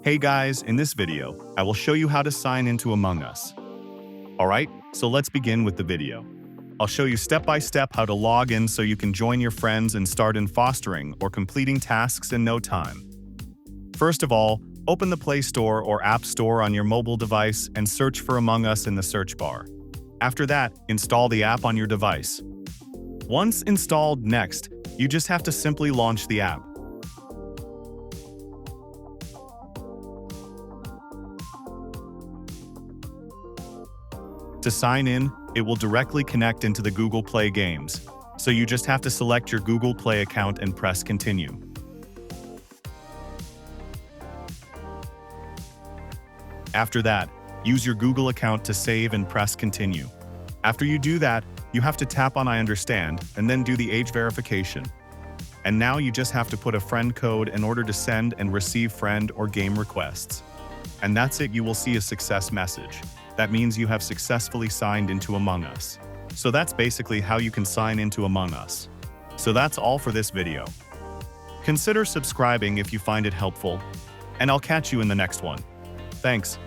Hey guys, in this video, I will show you how to sign into Among Us. Alright, so let's begin with the video. I'll show you step by step how to log in so you can join your friends and start in fostering or completing tasks in no time. First of all, open the Play Store or App Store on your mobile device and search for Among Us in the search bar. After that, install the app on your device. Once installed, next, you just have to simply launch the app. To sign in, it will directly connect into the Google Play Games, so you just have to select your Google Play account and press Continue. After that, use your Google account to save and press Continue. After you do that, you have to tap on I understand and then do the age verification. And now you just have to put a friend code in order to send and receive friend or game requests. And that's it, you will see a success message. That means you have successfully signed into Among Us. So that's basically how you can sign into Among Us. So that's all for this video. Consider subscribing if you find it helpful, and I'll catch you in the next one. Thanks.